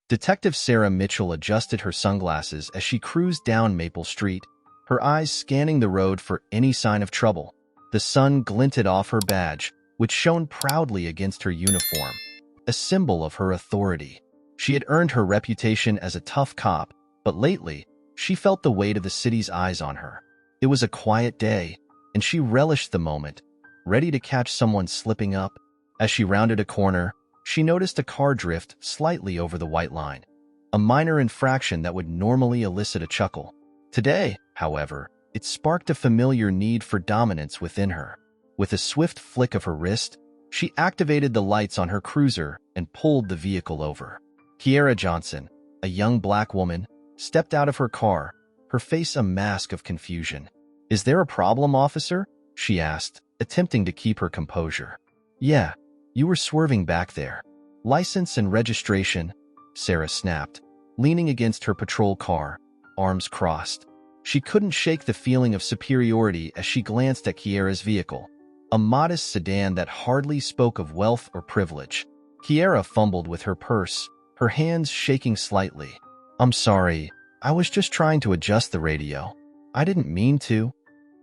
Detective Sarah Mitchell adjusted her sunglasses as she cruised down Maple Street, her eyes scanning the road for any sign of trouble. The sun glinted off her badge, which shone proudly against her uniform, a symbol of her authority. She had earned her reputation as a tough cop, but lately, she felt the weight of the city's eyes on her. It was a quiet day, and she relished the moment, ready to catch someone slipping up. As she rounded a corner, she noticed a car drift slightly over the white line, a minor infraction that would normally elicit a chuckle. Today, however, it sparked a familiar need for dominance within her. With a swift flick of her wrist, she activated the lights on her cruiser and pulled the vehicle over. Kiera Johnson, a young black woman, stepped out of her car, her face a mask of confusion. "Is there a problem, officer?" she asked, attempting to keep her composure. "Yeah, you were swerving back there." "License and registration," Sarah snapped, leaning against her patrol car, arms crossed. She couldn't shake the feeling of superiority as she glanced at Kiera's vehicle, a modest sedan that hardly spoke of wealth or privilege. Kiera fumbled with her purse, her hands shaking slightly. "I'm sorry, I was just trying to adjust the radio. I didn't mean to."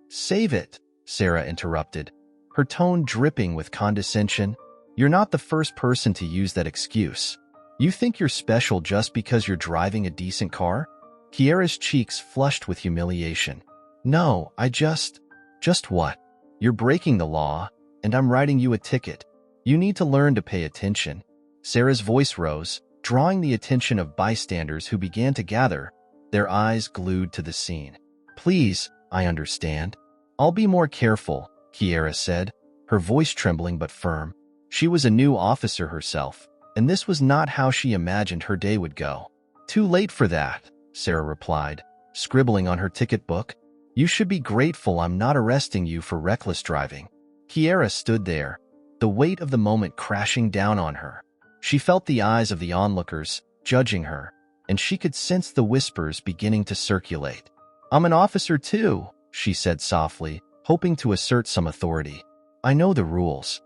"Save it," Sarah interrupted, her tone dripping with condescension. "You're not the first person to use that excuse. You think you're special just because you're driving a decent car?" Kiera's cheeks flushed with humiliation. "No, Just what? You're breaking the law, and I'm writing you a ticket. You need to learn to pay attention." Sarah's voice rose, drawing the attention of bystanders who began to gather, their eyes glued to the scene. "Please, I understand. I'll be more careful," Kiera said, her voice trembling but firm. She was a new officer herself, and this was not how she imagined her day would go. "Too late for that," Sarah replied, scribbling on her ticket book. "You should be grateful I'm not arresting you for reckless driving." Kiera stood there, the weight of the moment crashing down on her. She felt the eyes of the onlookers, judging her, and she could sense the whispers beginning to circulate. "I'm an officer too," she said softly, hoping to assert some authority. "I know the rules."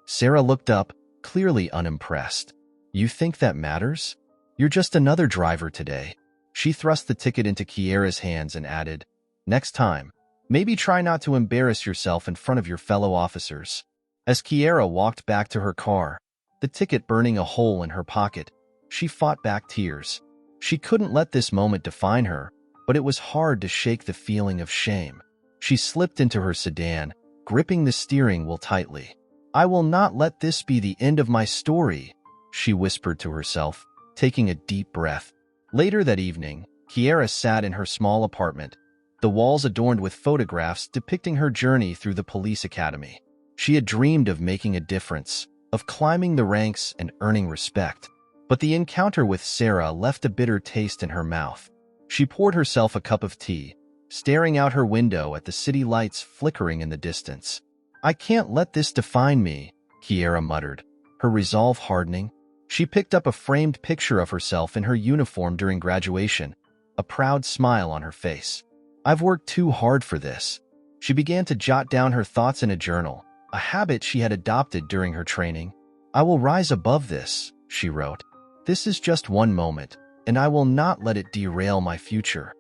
Sarah looked up, clearly unimpressed. "You think that matters? You're just another driver today." She thrust the ticket into Kiera's hands and added, "Next time, maybe try not to embarrass yourself in front of your fellow officers." As Kiera walked back to her car, the ticket burning a hole in her pocket, she fought back tears. She couldn't let this moment define her, but it was hard to shake the feeling of shame. She slipped into her sedan, gripping the steering wheel tightly. "I will not let this be the end of my story," she whispered to herself, taking a deep breath. Later that evening, Kiera sat in her small apartment, the walls adorned with photographs depicting her journey through the police academy. She had dreamed of making a difference, of climbing the ranks and earning respect. But the encounter with Sarah left a bitter taste in her mouth. She poured herself a cup of tea, staring out her window at the city lights flickering in the distance. "I can't let this define me," Kiera muttered, her resolve hardening. She picked up a framed picture of herself in her uniform during graduation, a proud smile on her face. "I've worked too hard for this." She began to jot down her thoughts in a journal, a habit she had adopted during her training. "I will rise above this," she wrote. "This is just one moment, and I will not let it derail my future."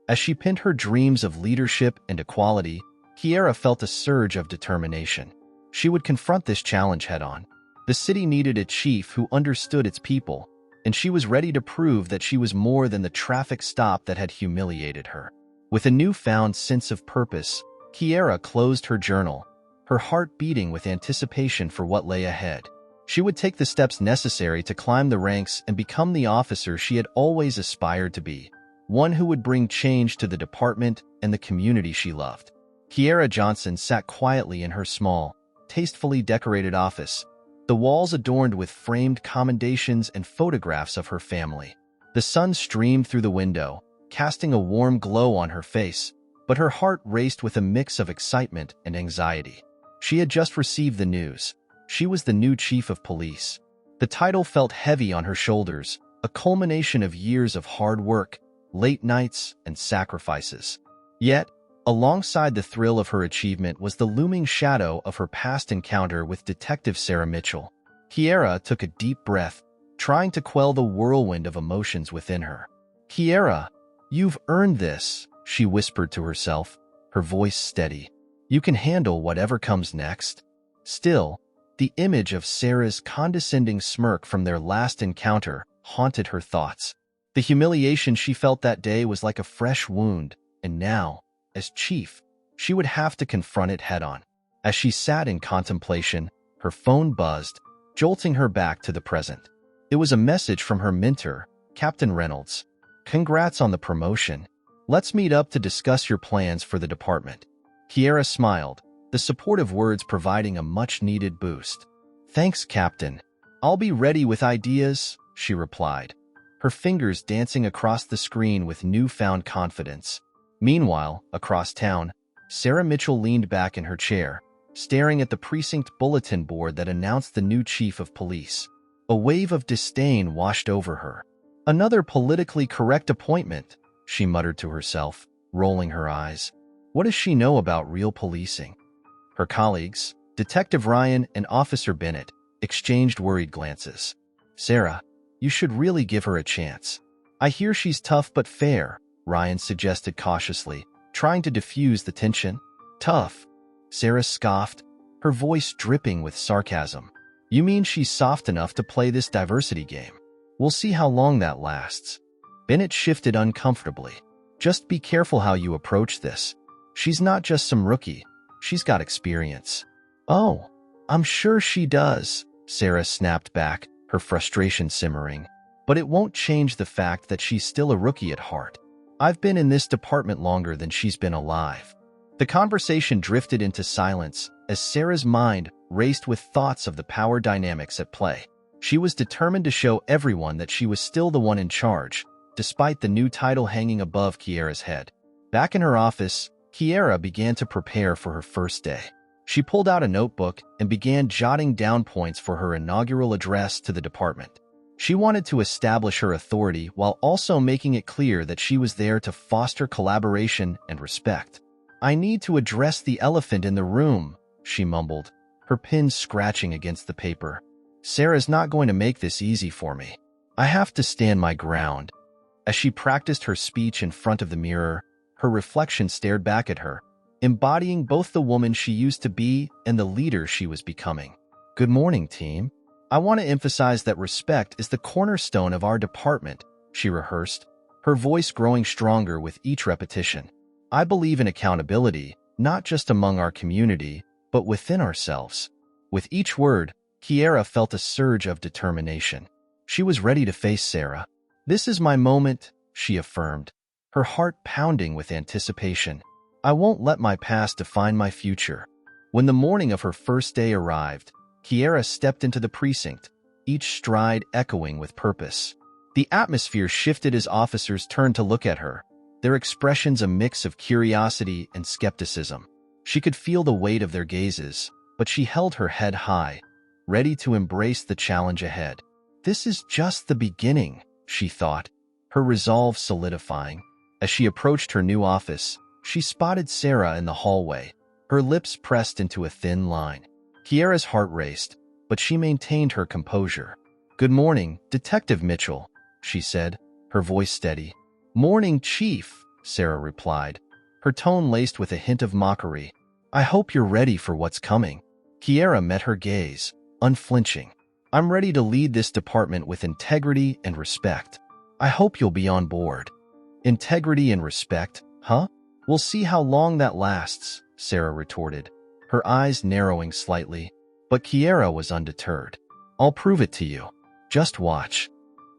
As she penned her dreams of leadership and equality, Kiera felt a surge of determination. She would confront this challenge head-on. The city needed a chief who understood its people, and she was ready to prove that she was more than the traffic stop that had humiliated her. With a newfound sense of purpose, Kiera closed her journal, her heart beating with anticipation for what lay ahead. She would take the steps necessary to climb the ranks and become the officer she had always aspired to be, one who would bring change to the department and the community she loved. Kiera Johnson sat quietly in her small, tastefully decorated office, the walls adorned with framed commendations and photographs of her family. The sun streamed through the window, casting a warm glow on her face, but her heart raced with a mix of excitement and anxiety. She had just received the news. She was the new chief of police. The title felt heavy on her shoulders, a culmination of years of hard work, late nights, and sacrifices. Yet, alongside the thrill of her achievement was the looming shadow of her past encounter with Detective Sarah Mitchell. Kiera took a deep breath, trying to quell the whirlwind of emotions within her. "Kiera, you've earned this," she whispered to herself, her voice steady. "You can handle whatever comes next." Still, the image of Sarah's condescending smirk from their last encounter haunted her thoughts. The humiliation she felt that day was like a fresh wound, and now, as chief, she would have to confront it head-on. As she sat in contemplation, her phone buzzed, jolting her back to the present. It was a message from her mentor, Captain Reynolds. "Congrats on the promotion. Let's meet up to discuss your plans for the department." Kiera smiled, the supportive words providing a much-needed boost. "Thanks, Captain. I'll be ready with ideas," she replied, her fingers dancing across the screen with newfound confidence. Meanwhile, across town, Sarah Mitchell leaned back in her chair, staring at the precinct bulletin board that announced the new chief of police. A wave of disdain washed over her. "Another politically correct appointment," she muttered to herself, rolling her eyes. What does she know about real policing? Her colleagues, Detective Ryan and Officer Bennett, exchanged worried glances. "Sarah, you should really give her a chance." "I hear she's tough but fair," Ryan suggested cautiously, trying to diffuse the tension. "Tough?" Sarah scoffed, her voice dripping with sarcasm. "You mean she's soft enough to play this diversity game? We'll see how long that lasts." Bennett shifted uncomfortably. "Just be careful how you approach this. She's not just some rookie. She's got experience." "Oh, I'm sure she does," Sarah snapped back, her frustration simmering. "But it won't change the fact that she's still a rookie at heart. I've been in this department longer than she's been alive." The conversation drifted into silence as Sarah's mind raced with thoughts of the power dynamics at play. She was determined to show everyone that she was still the one in charge, despite the new title hanging above Kiera's head. Back in her office, Kiera began to prepare for her first day. She pulled out a notebook and began jotting down points for her inaugural address to the department. She wanted to establish her authority while also making it clear that she was there to foster collaboration and respect. "I need to address the elephant in the room," she mumbled, her pen scratching against the paper. "Sarah's not going to make this easy for me. I have to stand my ground." As she practiced her speech in front of the mirror, her reflection stared back at her, embodying both the woman she used to be and the leader she was becoming. "Good morning, team. I want to emphasize that respect is the cornerstone of our department," she rehearsed, her voice growing stronger with each repetition. "I believe in accountability, not just among our community, but within ourselves." With each word, Kiera felt a surge of determination. She was ready to face Sarah. "This is my moment," she affirmed, her heart pounding with anticipation. "I won't let my past define my future." When the morning of her first day arrived, Kiera stepped into the precinct, each stride echoing with purpose. The atmosphere shifted as officers turned to look at her, their expressions a mix of curiosity and skepticism. She could feel the weight of their gazes, but she held her head high, ready to embrace the challenge ahead. "This is just the beginning," she thought, her resolve solidifying. As she approached her new office, she spotted Sarah in the hallway, her lips pressed into a thin line. Kiera's heart raced, but she maintained her composure. "Good morning, Detective Mitchell," she said, her voice steady. "Morning, Chief," Sarah replied, her tone laced with a hint of mockery. "I hope you're ready for what's coming." Kiera met her gaze, unflinching. "I'm ready to lead this department with integrity and respect. I hope you'll be on board." "Integrity and respect, huh? We'll see how long that lasts," Sarah retorted, her eyes narrowing slightly. But Kiera was undeterred. "I'll prove it to you. Just watch."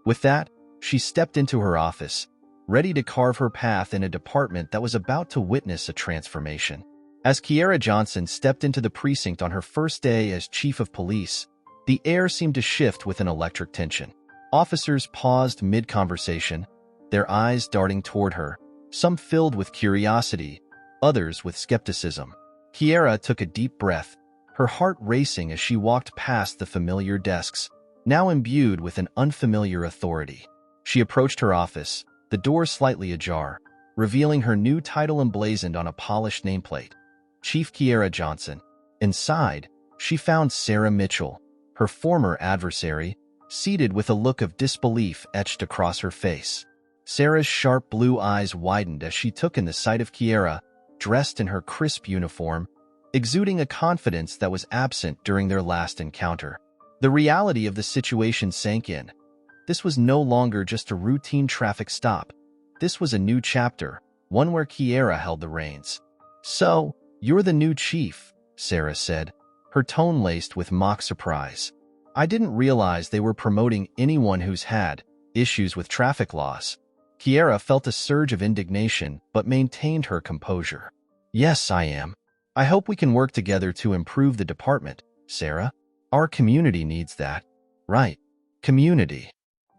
With that, she stepped into her office, ready to carve her path in a department that was about to witness a transformation. As Kiera Johnson stepped into the precinct on her first day as chief of police, the air seemed to shift with an electric tension. Officers paused mid-conversation, their eyes darting toward her, some filled with curiosity, others with skepticism. Kiera took a deep breath, her heart racing as she walked past the familiar desks, now imbued with an unfamiliar authority. She approached her office, the door slightly ajar, revealing her new title emblazoned on a polished nameplate. Chief Kiera Johnson. Inside, she found Sarah Mitchell, her former adversary, seated with a look of disbelief etched across her face. Sarah's sharp blue eyes widened as she took in the sight of Kiera, dressed in her crisp uniform, exuding a confidence that was absent during their last encounter. The reality of the situation sank in. This was no longer just a routine traffic stop. This was a new chapter, one where Kiera held the reins. "So, you're the new chief," Sarah said, her tone laced with mock surprise. "I didn't realize they were promoting anyone who's had issues with traffic laws." Kiera felt a surge of indignation but maintained her composure. "Yes, I am. I hope we can work together to improve the department, Sarah. Our community needs that." "Right. Community."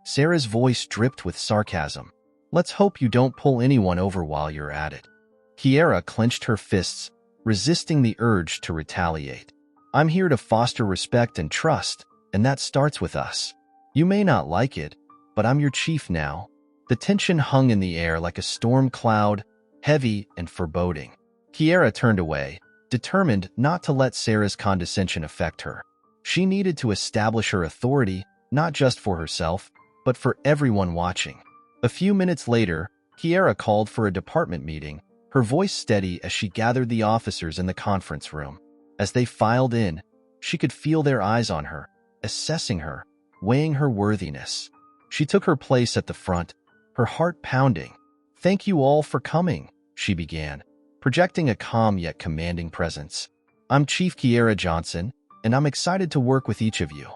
Sarah's voice dripped with sarcasm. "Let's hope you don't pull anyone over while you're at it." Kiera clenched her fists, resisting the urge to retaliate. "I'm here to foster respect and trust, and that starts with us. You may not like it, but I'm your chief now." The tension hung in the air like a storm cloud, heavy and foreboding. Kiera turned away, determined not to let Sarah's condescension affect her. She needed to establish her authority, not just for herself, but for everyone watching. A few minutes later, Kiera called for a department meeting, her voice steady as she gathered the officers in the conference room. As they filed in, she could feel their eyes on her, assessing her, weighing her worthiness. She took her place at the front, her heart pounding. "Thank you all for coming," she began, projecting a calm yet commanding presence. "I'm Chief Kiera Johnson, and I'm excited to work with each of you.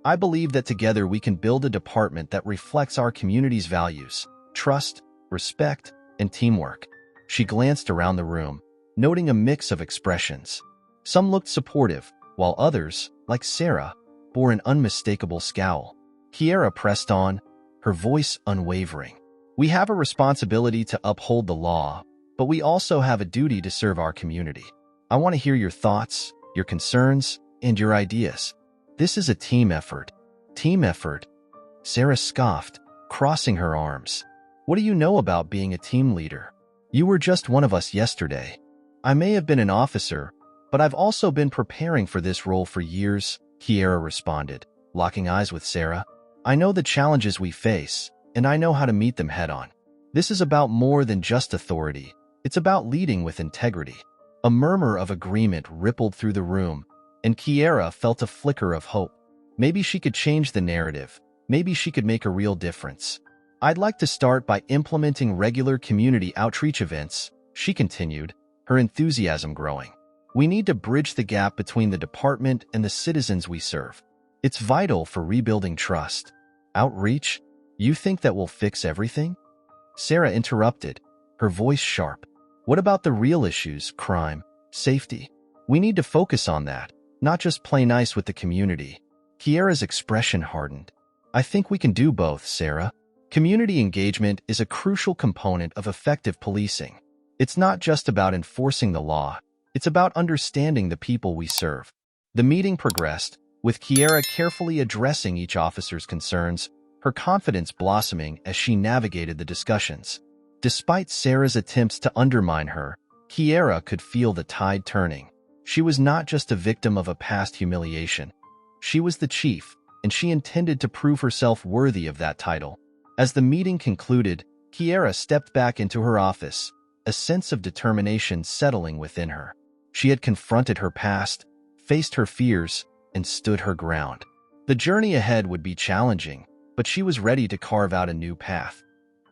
I believe that together we can build a department that reflects our community's values: trust, respect, and teamwork." She glanced around the room, noting a mix of expressions. Some looked supportive, while others, like Sarah, bore an unmistakable scowl. Kiera pressed on, her voice unwavering. "We have a responsibility to uphold the law, but we also have a duty to serve our community. I want to hear your thoughts, your concerns, and your ideas. This is a team effort." "Team effort?" Sarah scoffed, crossing her arms. "What do you know about being a team leader? You were just one of us yesterday." "I may have been an officer, but I've also been preparing for this role for years," Kiera responded, locking eyes with Sarah. "I know the challenges we face, and I know how to meet them head-on. This is about more than just authority. It's about leading with integrity." A murmur of agreement rippled through the room, and Kiera felt a flicker of hope. Maybe she could change the narrative. Maybe she could make a real difference. "I'd like to start by implementing regular community outreach events," she continued, her enthusiasm growing. "We need to bridge the gap between the department and the citizens we serve. It's vital for rebuilding trust." "Outreach? You think that will fix everything?" Sarah interrupted, her voice sharp. "What about the real issues: crime, safety? We need to focus on that, not just play nice with the community." Kiera's expression hardened. "I think we can do both, Sarah. Community engagement is a crucial component of effective policing. It's not just about enforcing the law, it's about understanding the people we serve." The meeting progressed, with Kiera carefully addressing each officer's concerns, her confidence blossoming as she navigated the discussions. Despite Sarah's attempts to undermine her, Kiera could feel the tide turning. She was not just a victim of a past humiliation. She was the chief, and she intended to prove herself worthy of that title. As the meeting concluded, Kiera stepped back into her office, a sense of determination settling within her. She had confronted her past, faced her fears, and stood her ground. The journey ahead would be challenging, but she was ready to carve out a new path.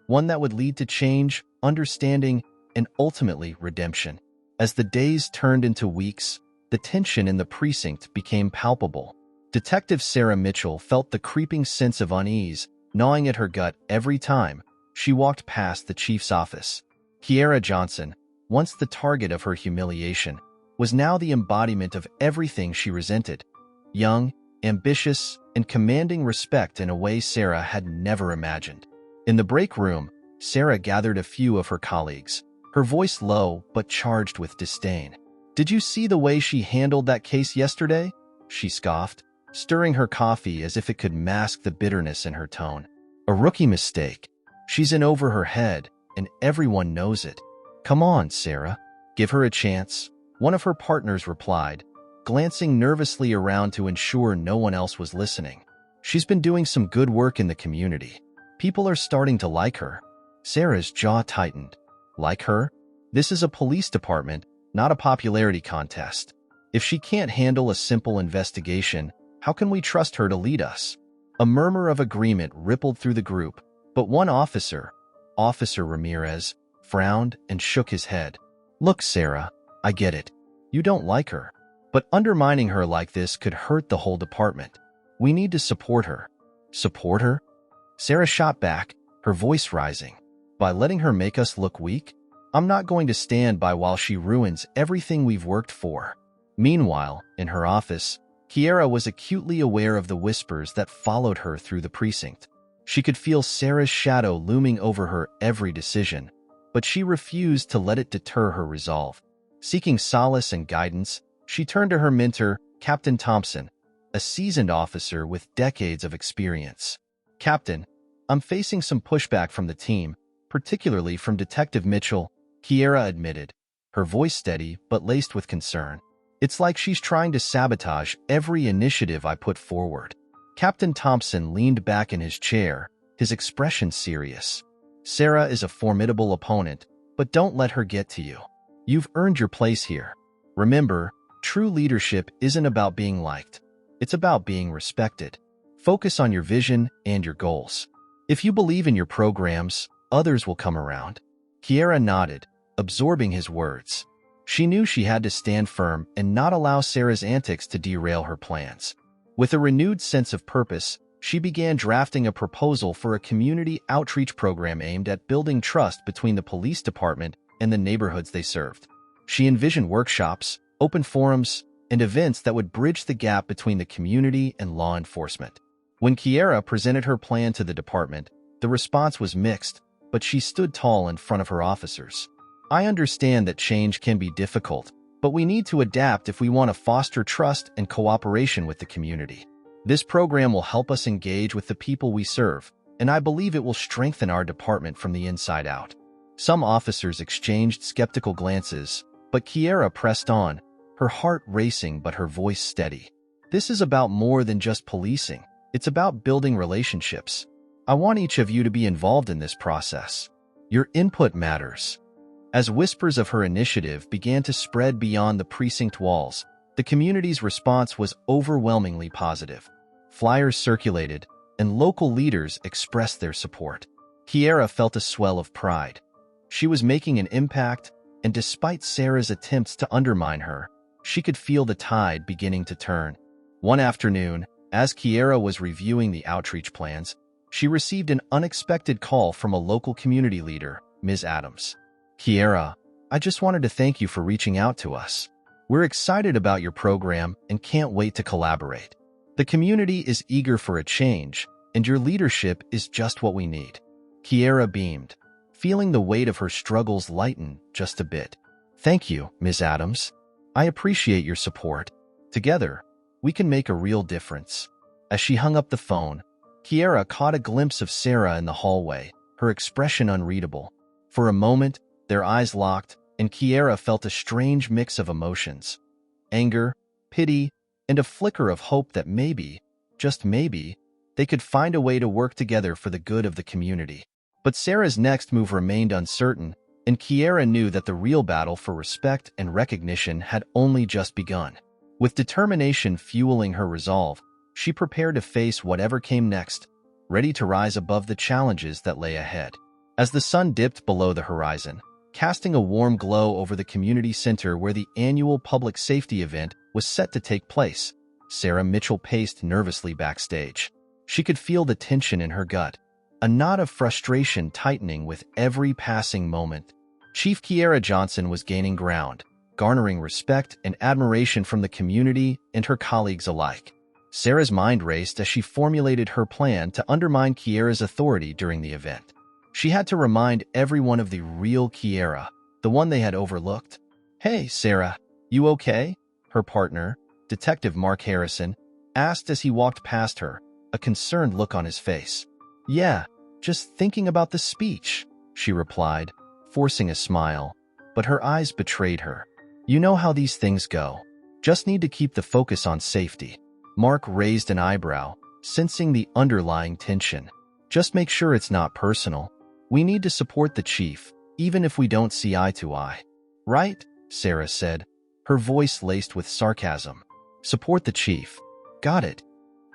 One that would lead to change, understanding, and ultimately redemption. As the days turned into weeks, the tension in the precinct became palpable. Detective Sarah Mitchell felt the creeping sense of unease gnawing at her gut every time she walked past the chief's office. Kiera Johnson, once the target of her humiliation, was now the embodiment of everything she resented. Young, ambitious, and commanding respect in a way Sarah had never imagined. In the break room, Sarah gathered a few of her colleagues, her voice low but charged with disdain. "Did you see the way she handled that case yesterday?" she scoffed, stirring her coffee as if it could mask the bitterness in her tone. "A rookie mistake. She's in over her head, and everyone knows it." "Come on, Sarah. Give her a chance," one of her partners replied, glancing nervously around to ensure no one else was listening. She's been doing some good work in the community. People are starting to like her. Sarah's jaw tightened. Like her? This is a police department, not a popularity contest. If she can't handle a simple investigation, how can we trust her to lead us? A murmur of agreement rippled through the group, but one officer, Officer Ramirez, frowned and shook his head. Look, Sarah, I get it. You don't like her. But undermining her like this could hurt the whole department. We need to support her. Support her? Sarah shot back, her voice rising. By letting her make us look weak? I'm not going to stand by while she ruins everything we've worked for. Meanwhile, in her office, Kiera was acutely aware of the whispers that followed her through the precinct. She could feel Sarah's shadow looming over her every decision, but she refused to let it deter her resolve. Seeking solace and guidance, she turned to her mentor, Captain Thompson, a seasoned officer with decades of experience. Captain, I'm facing some pushback from the team, particularly from Detective Mitchell, Kiera admitted, her voice steady but laced with concern. It's like she's trying to sabotage every initiative I put forward. Captain Thompson leaned back in his chair, his expression serious. Sarah is a formidable opponent, but don't let her get to you. You've earned your place here. Remember, true leadership isn't about being liked. It's about being respected. Focus on your vision and your goals. If you believe in your programs, others will come around. Kiera nodded, absorbing his words. She knew she had to stand firm and not allow Sarah's antics to derail her plans. With a renewed sense of purpose, she began drafting a proposal for a community outreach program aimed at building trust between the police department and the neighborhoods they served. She envisioned workshops, open forums, and events that would bridge the gap between the community and law enforcement. When Kiera presented her plan to the department, the response was mixed, but she stood tall in front of her officers. I understand that change can be difficult, but we need to adapt if we want to foster trust and cooperation with the community. This program will help us engage with the people we serve, and I believe it will strengthen our department from the inside out. Some officers exchanged skeptical glances, but Kiera pressed on, her heart racing but her voice steady. This is about more than just policing. It's about building relationships. I want each of you to be involved in this process. Your input matters. As whispers of her initiative began to spread beyond the precinct walls, the community's response was overwhelmingly positive. Flyers circulated, and local leaders expressed their support. Kiera felt a swell of pride. She was making an impact, and despite Sarah's attempts to undermine her, she could feel the tide beginning to turn. One afternoon, as Kiera was reviewing the outreach plans, she received an unexpected call from a local community leader, Ms. Adams. Kiera, I just wanted to thank you for reaching out to us. We're excited about your program and can't wait to collaborate. The community is eager for a change, and your leadership is just what we need. Kiera beamed, feeling the weight of her struggles lighten just a bit. Thank you, Ms. Adams. I appreciate your support. Together, we can make a real difference. As she hung up the phone, Kiera caught a glimpse of Sarah in the hallway, her expression unreadable. For a moment, their eyes locked, and Kiera felt a strange mix of emotions. Anger, pity, and a flicker of hope that maybe, just maybe, they could find a way to work together for the good of the community. But Sarah's next move remained uncertain, and Kiera knew that the real battle for respect and recognition had only just begun. With determination fueling her resolve, she prepared to face whatever came next, ready to rise above the challenges that lay ahead. As the sun dipped below the horizon, casting a warm glow over the community center where the annual public safety event was set to take place, Sarah Mitchell paced nervously backstage. She could feel the tension in her gut, a knot of frustration tightening with every passing moment. Chief Kiera Johnson was gaining ground, garnering respect and admiration from the community and her colleagues alike. Sarah's mind raced as she formulated her plan to undermine Kiera's authority during the event. She had to remind everyone of the real Kiera, the one they had overlooked. Hey, Sarah, you okay? Her partner, Detective Mark Harrison, asked as he walked past her, a concerned look on his face. Yeah, just thinking about the speech, she replied, forcing a smile, but her eyes betrayed her. You know how these things go. Just need to keep the focus on safety. Mark raised an eyebrow, sensing the underlying tension. Just make sure it's not personal. We need to support the chief, even if we don't see eye to eye. Right? Sarah said, her voice laced with sarcasm. Support the chief. Got it.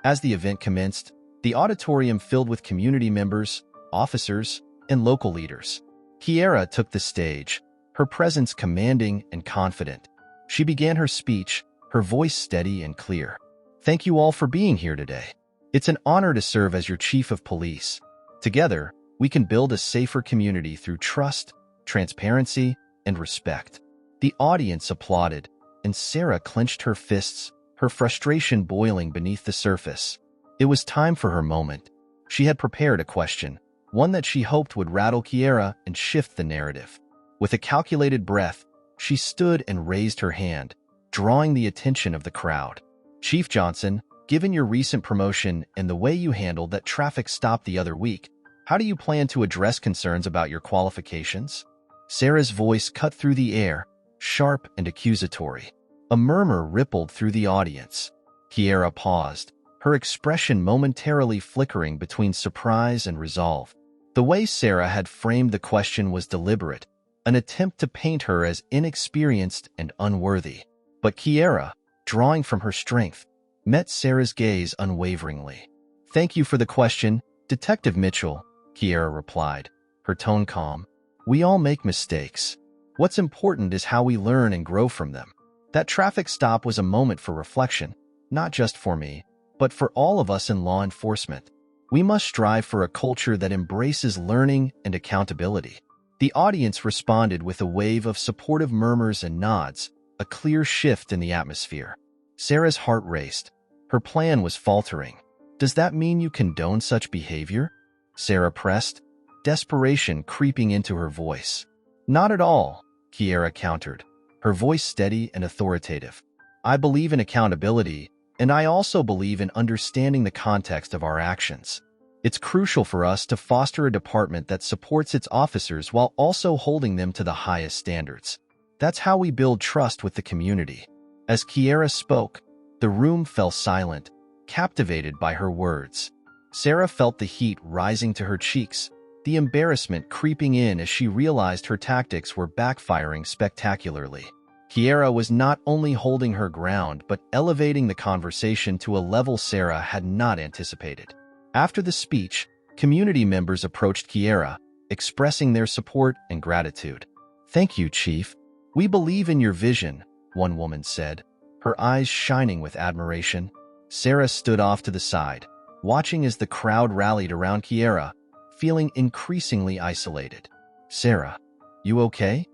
As the event commenced, the auditorium filled with community members, officers, and local leaders. Kiera took the stage, her presence commanding and confident. She began her speech, her voice steady and clear. Thank you all for being here today. It's an honor to serve as your chief of police. Together, we can build a safer community through trust, transparency, and respect. The audience applauded, and Sarah clenched her fists, her frustration boiling beneath the surface. It was time for her moment. She had prepared a question, one that she hoped would rattle Kiera and shift the narrative. With a calculated breath, she stood and raised her hand, drawing the attention of the crowd. Chief Johnson, given your recent promotion and the way you handled that traffic stop the other week, how do you plan to address concerns about your qualifications? Sarah's voice cut through the air, sharp and accusatory. A murmur rippled through the audience. Kiera paused, her expression momentarily flickering between surprise and resolve. The way Sarah had framed the question was deliberate, an attempt to paint her as inexperienced and unworthy. But Kiera, drawing from her strength, met Sarah's gaze unwaveringly. Thank you for the question, Detective Mitchell, Kiera replied, her tone calm. We all make mistakes. What's important is how we learn and grow from them. That traffic stop was a moment for reflection, not just for me, but for all of us in law enforcement. We must strive for a culture that embraces learning and accountability. The audience responded with a wave of supportive murmurs and nods, a clear shift in the atmosphere. Sarah's heart raced. Her plan was faltering. Does that mean you condone such behavior? Sarah pressed, desperation creeping into her voice. Not at all, Kiera countered, her voice steady and authoritative. I believe in accountability, and I also believe in understanding the context of our actions. It's crucial for us to foster a department that supports its officers while also holding them to the highest standards. That's how we build trust with the community. As Kiera spoke, the room fell silent, captivated by her words. Sarah felt the heat rising to her cheeks, the embarrassment creeping in as she realized her tactics were backfiring spectacularly. Kiera was not only holding her ground but elevating the conversation to a level Sarah had not anticipated. After the speech, community members approached Kiera, expressing their support and gratitude. Thank you, Chief. We believe in your vision, one woman said, her eyes shining with admiration. Sarah stood off to the side, watching as the crowd rallied around Kiera, feeling increasingly isolated. Sarah, you okay?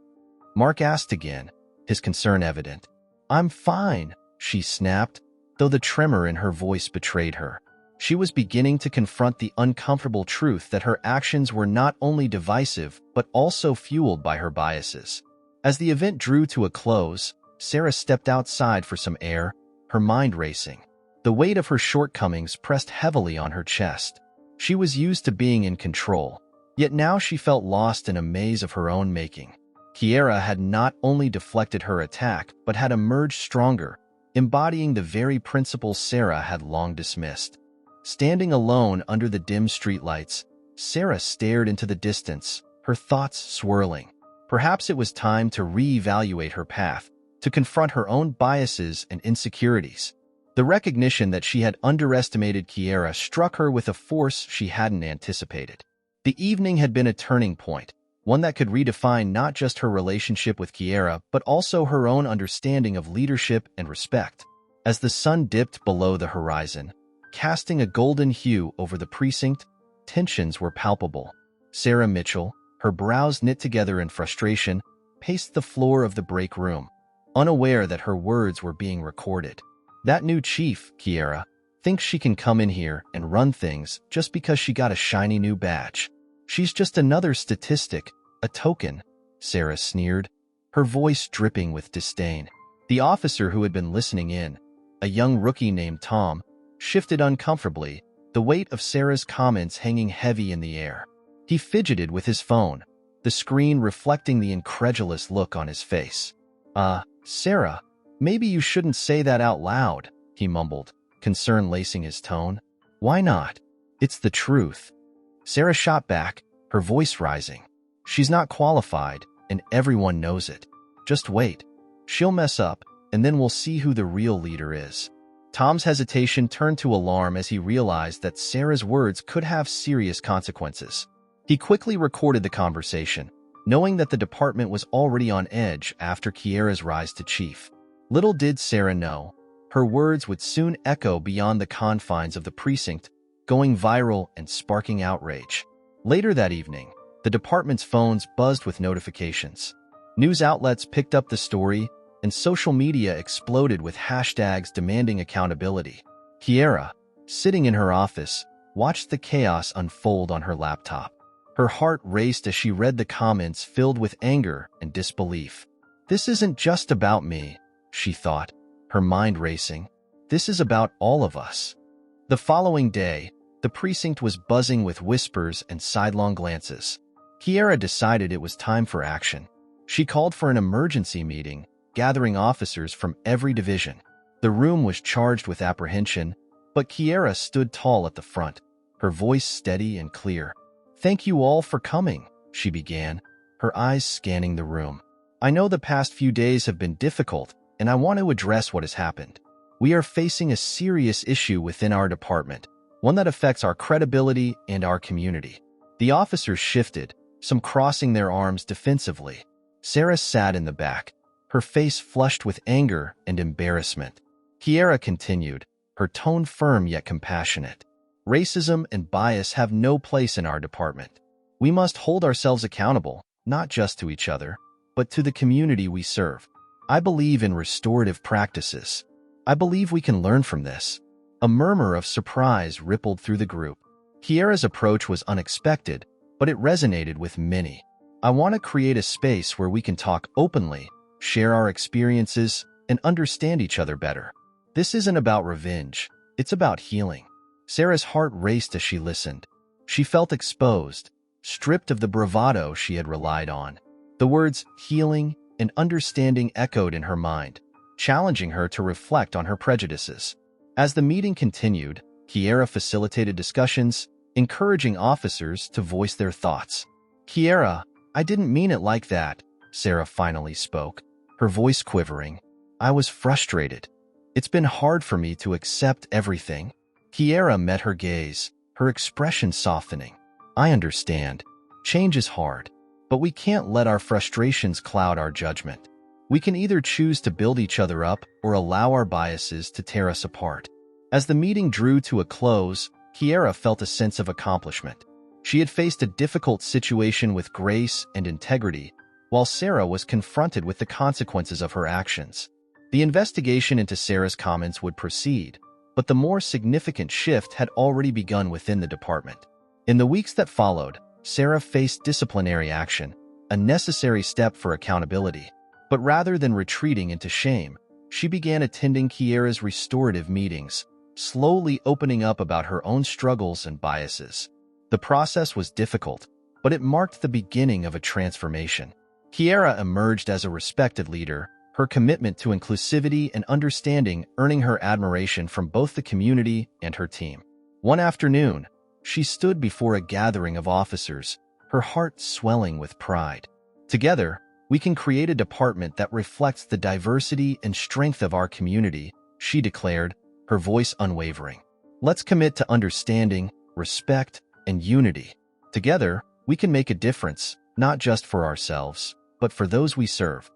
Mark asked again, his concern evident. I'm fine, she snapped, though the tremor in her voice betrayed her. She was beginning to confront the uncomfortable truth that her actions were not only divisive but also fueled by her biases. As the event drew to a close, Sarah stepped outside for some air, her mind racing. The weight of her shortcomings pressed heavily on her chest. She was used to being in control, yet now she felt lost in a maze of her own making. Kiera had not only deflected her attack but had emerged stronger, embodying the very principles Sarah had long dismissed. Standing alone under the dim streetlights, Sarah stared into the distance, her thoughts swirling. Perhaps it was time to reevaluate her path, to confront her own biases and insecurities. The recognition that she had underestimated Kiera struck her with a force she hadn't anticipated. The evening had been a turning point, one that could redefine not just her relationship with Kiera but also her own understanding of leadership and respect. As the sun dipped below the horizon, casting a golden hue over the precinct, tensions were palpable. Sarah Mitchell, her brows knit together in frustration, paced the floor of the break room, unaware that her words were being recorded. That new chief, Kiera, thinks she can come in here and run things just because she got a shiny new badge. She's just another statistic, a token, Sarah sneered, her voice dripping with disdain. The officer who had been listening in, a young rookie named Tom, shifted uncomfortably, the weight of Sarah's comments hanging heavy in the air. He fidgeted with his phone, the screen reflecting the incredulous look on his face. Sarah, maybe you shouldn't say that out loud, he mumbled, concern lacing his tone. Why not? It's the truth. Sarah shot back, her voice rising. She's not qualified, and everyone knows it. Just wait. She'll mess up, and then we'll see who the real leader is. Tom's hesitation turned to alarm as he realized that Sarah's words could have serious consequences. He quickly recorded the conversation, knowing that the department was already on edge after Kiera's rise to chief. Little did Sarah know, her words would soon echo beyond the confines of the precinct, going viral and sparking outrage. Later that evening, the department's phones buzzed with notifications. News outlets picked up the story, and social media exploded with hashtags demanding accountability. Kiera, sitting in her office, watched the chaos unfold on her laptop. Her heart raced as she read the comments filled with anger and disbelief. This isn't just about me, she thought, her mind racing. This is about all of us. The following day, the precinct was buzzing with whispers and sidelong glances. Kiera decided it was time for action. She called for an emergency meeting, gathering officers from every division. The room was charged with apprehension, but Kiera stood tall at the front, her voice steady and clear. "Thank you all for coming," she began, her eyes scanning the room. "I know the past few days have been difficult, and I want to address what has happened. We are facing a serious issue within our department, one that affects our credibility and our community." The officers shifted, some crossing their arms defensively. Sarah sat in the back, her face flushed with anger and embarrassment. Kiera continued, her tone firm yet compassionate. "Racism and bias have no place in our department. We must hold ourselves accountable, not just to each other, but to the community we serve. I believe in restorative practices. I believe we can learn from this." A murmur of surprise rippled through the group. Kiera's approach was unexpected, but it resonated with many. "I want to create a space where we can talk openly, share our experiences, and understand each other better. This isn't about revenge, it's about healing." Sarah's heart raced as she listened. She felt exposed, stripped of the bravado she had relied on. The words healing and understanding echoed in her mind, challenging her to reflect on her prejudices. As the meeting continued, Kiera facilitated discussions, encouraging officers to voice their thoughts. "Kiera, I didn't mean it like that," Sarah finally spoke, her voice quivering. "I was frustrated. It's been hard for me to accept everything." Kiera met her gaze, her expression softening. "I understand. Change is hard, but we can't let our frustrations cloud our judgment. We can either choose to build each other up or allow our biases to tear us apart." As the meeting drew to a close, Kiera felt a sense of accomplishment. She had faced a difficult situation with grace and integrity, while Sarah was confronted with the consequences of her actions. The investigation into Sarah's comments would proceed, but the more significant shift had already begun within the department. In the weeks that followed, Sarah faced disciplinary action, a necessary step for accountability. But rather than retreating into shame, she began attending Kiera's restorative meetings, slowly opening up about her own struggles and biases. The process was difficult, but it marked the beginning of a transformation. Kiera emerged as a respected leader, her commitment to inclusivity and understanding earning her admiration from both the community and her team. One afternoon, she stood before a gathering of officers, her heart swelling with pride. "Together, we can create a department that reflects the diversity and strength of our community," she declared, her voice unwavering. "Let's commit to understanding, respect, and unity. Together, we can make a difference, not just for ourselves, but for those we serve."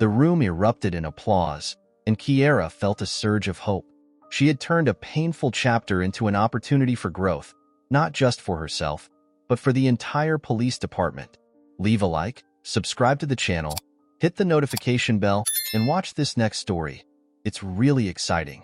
The room erupted in applause, and Kiera felt a surge of hope. She had turned a painful chapter into an opportunity for growth, not just for herself, but for the entire police department. Leave a like, subscribe to the channel, hit the notification bell, and watch this next story. It's really exciting.